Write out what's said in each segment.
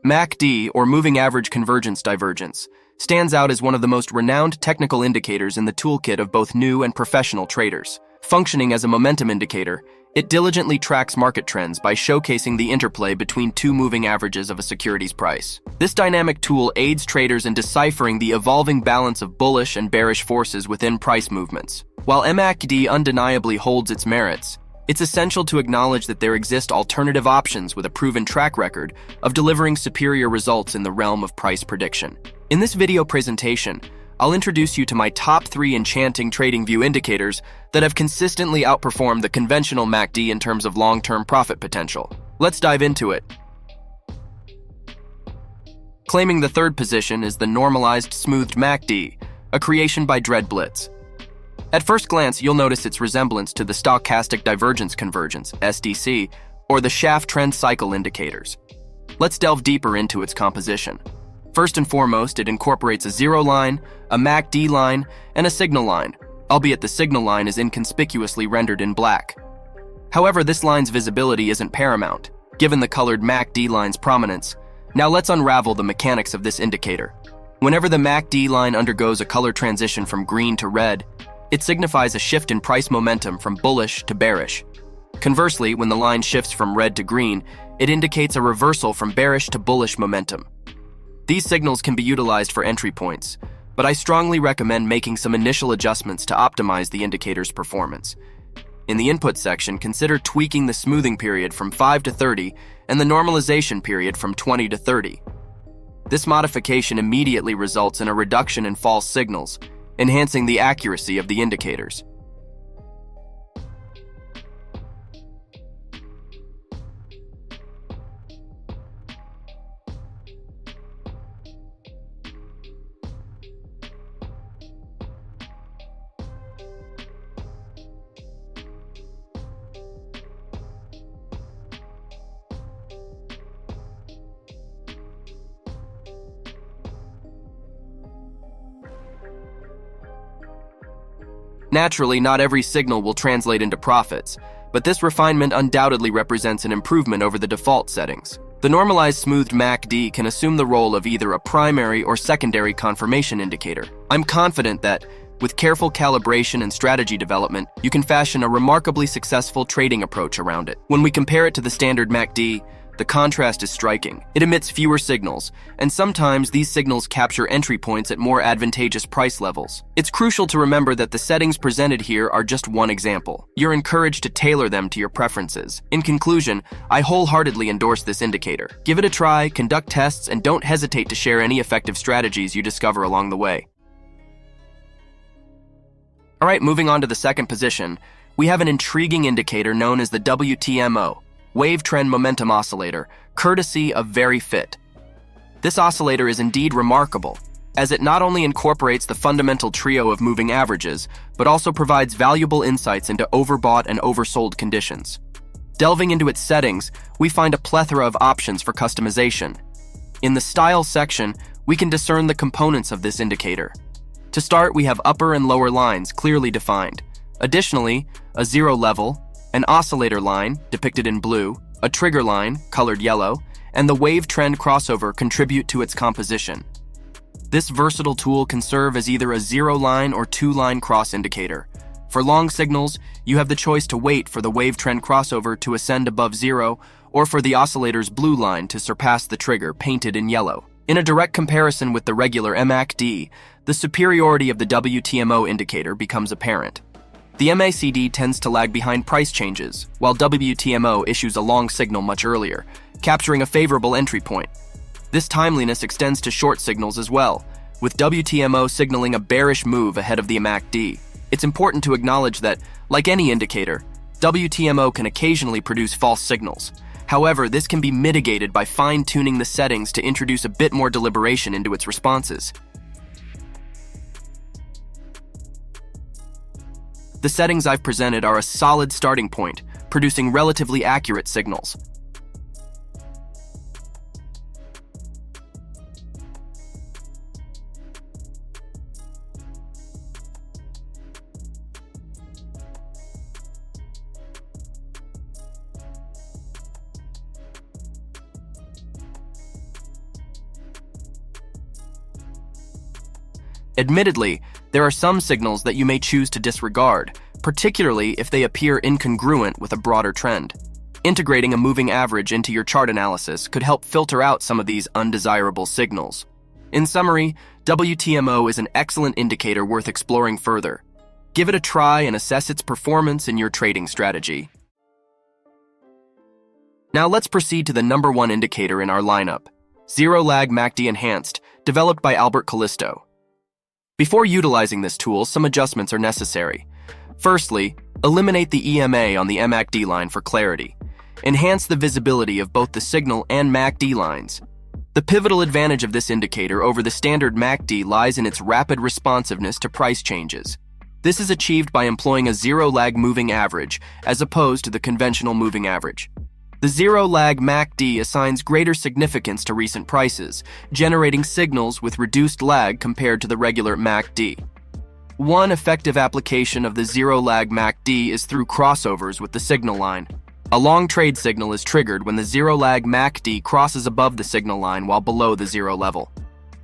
MACD, or Moving Average Convergence Divergence, stands out as one of the most renowned technical indicators in the toolkit of both new and professional traders. Functioning as a momentum indicator, it diligently tracks market trends by showcasing the interplay between two moving averages of a security's price. This dynamic tool aids traders in deciphering the evolving balance of bullish and bearish forces within price movements. While MACD undeniably holds its merits, it's essential to acknowledge that there exist alternative options with a proven track record of delivering superior results in the realm of price prediction. In this video presentation, I'll introduce you to my top 3 enchanting TradingView indicators that have consistently outperformed the conventional MACD in terms of long-term profit potential. Let's dive into it. Claiming the third position is the normalized smoothed MACD, a creation by Blitz. At first glance, you'll notice its resemblance to the stochastic divergence convergence, SDC, or the shaft trend cycle indicators. Let's delve deeper into its composition. First and foremost, it incorporates a zero line, a MACD line, and a signal line, albeit the signal line is inconspicuously rendered in black. However, this line's visibility isn't paramount, given the colored MACD line's prominence. Now let's unravel the mechanics of this indicator. Whenever the MACD line undergoes a color transition from green to red, it signifies a shift in price momentum from bullish to bearish. Conversely, when the line shifts from red to green, it indicates a reversal from bearish to bullish momentum. These signals can be utilized for entry points, but I strongly recommend making some initial adjustments to optimize the indicator's performance. In the input section, consider tweaking the smoothing period from 5 to 30 and the normalization period from 20 to 30. This modification immediately results in a reduction in false signals, enhancing the accuracy of the indicators. Naturally, not every signal will translate into profits, but this refinement undoubtedly represents an improvement over the default settings. The normalized smoothed MACD can assume the role of either a primary or secondary confirmation indicator. I'm confident that, with careful calibration and strategy development, you can fashion a remarkably successful trading approach around it. When we compare it to the standard MACD, the contrast is striking. It emits fewer signals, and sometimes these signals capture entry points at more advantageous price levels. It's crucial to remember that the settings presented here are just one example. You're encouraged to tailor them to your preferences. In conclusion, I wholeheartedly endorse this indicator. Give it a try, conduct tests, and don't hesitate to share any effective strategies you discover along the way. Alright, moving on to the second position, we have an intriguing indicator known as the WTMO, Wave Trend Momentum Oscillator, courtesy of VeryFit. This oscillator is indeed remarkable, as it not only incorporates the fundamental trio of moving averages, but also provides valuable insights into overbought and oversold conditions. Delving into its settings, we find a plethora of options for customization. In the Style section, we can discern the components of this indicator. To start, we have upper and lower lines clearly defined. Additionally, a zero level, an oscillator line, depicted in blue, a trigger line, colored yellow, and the wave trend crossover contribute to its composition. This versatile tool can serve as either a zero-line or two-line cross indicator. For long signals, you have the choice to wait for the wave trend crossover to ascend above zero, or for the oscillator's blue line to surpass the trigger, painted in yellow. In a direct comparison with the regular MACD, the superiority of the WTMO indicator becomes apparent. The MACD tends to lag behind price changes, while WTMO issues a long signal much earlier, capturing a favorable entry point. This timeliness extends to short signals as well, with WTMO signaling a bearish move ahead of the MACD. It's important to acknowledge that, like any indicator, WTMO can occasionally produce false signals. However, this can be mitigated by fine-tuning the settings to introduce a bit more deliberation into its responses. The settings I've presented are a solid starting point, producing relatively accurate signals. Admittedly, there are some signals that you may choose to disregard, particularly if they appear incongruent with a broader trend. Integrating a moving average into your chart analysis could help filter out some of these undesirable signals. In summary, WTMO is an excellent indicator worth exploring further. Give it a try and assess its performance in your trading strategy. Now let's proceed to the number one indicator in our lineup, Zero Lag MACD Enhanced, developed by Albert Callisto. Before utilizing this tool, some adjustments are necessary. Firstly, eliminate the EMA on the MACD line for clarity. Enhance the visibility of both the signal and MACD lines. The pivotal advantage of this indicator over the standard MACD lies in its rapid responsiveness to price changes. This is achieved by employing a zero-lag moving average as opposed to the conventional moving average. The zero-lag MACD assigns greater significance to recent prices, generating signals with reduced lag compared to the regular MACD. One effective application of the zero-lag MACD is through crossovers with the signal line. A long trade signal is triggered when the zero-lag MACD crosses above the signal line while below the zero level.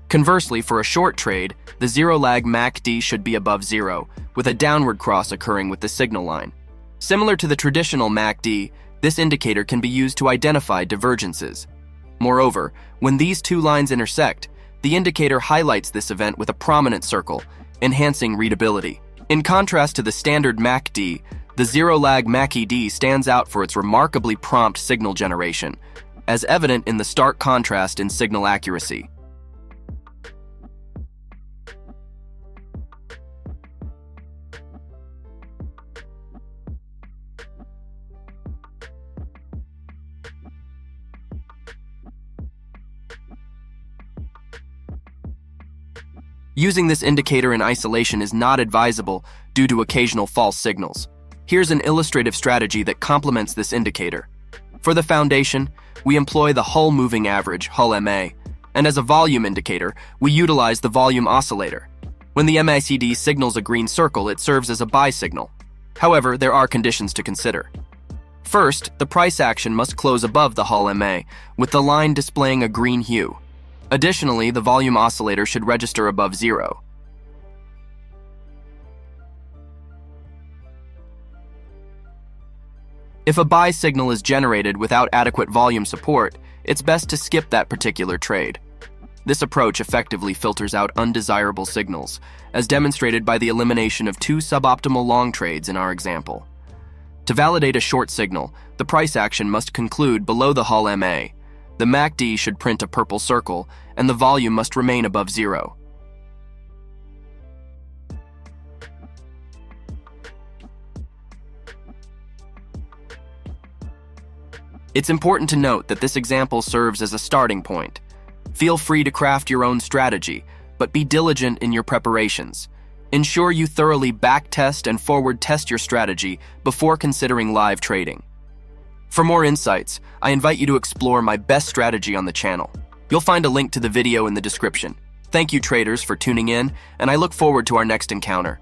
Conversely, for a short trade, the zero-lag MACD should be above zero, with a downward cross occurring with the signal line. Similar to the traditional MACD, this indicator can be used to identify divergences. Moreover, when these two lines intersect, the indicator highlights this event with a prominent circle, enhancing readability. In contrast to the standard MACD, the zero-lag MACD stands out for its remarkably prompt signal generation, as evident in the stark contrast in signal accuracy. Using this indicator in isolation is not advisable due to occasional false signals. Here's an illustrative strategy that complements this indicator. For the foundation, we employ the Hull Moving Average, Hull MA, and as a volume indicator, we utilize the volume oscillator. When the MACD signals a green circle, it serves as a buy signal. However, there are conditions to consider. First, the price action must close above the Hull MA, with the line displaying a green hue. Additionally, the volume oscillator should register above zero. If a buy signal is generated without adequate volume support, it's best to skip that particular trade. This approach effectively filters out undesirable signals, as demonstrated by the elimination of two suboptimal long trades in our example. To validate a short signal, the price action must conclude below the Hull MA. The MACD should print a purple circle, and the volume must remain above zero. It's important to note that this example serves as a starting point. Feel free to craft your own strategy, but be diligent in your preparations. Ensure you thoroughly backtest and forward test your strategy before considering live trading. For more insights, I invite you to explore my best strategy on the channel. You'll find a link to the video in the description. Thank you, traders, for tuning in, and I look forward to our next encounter.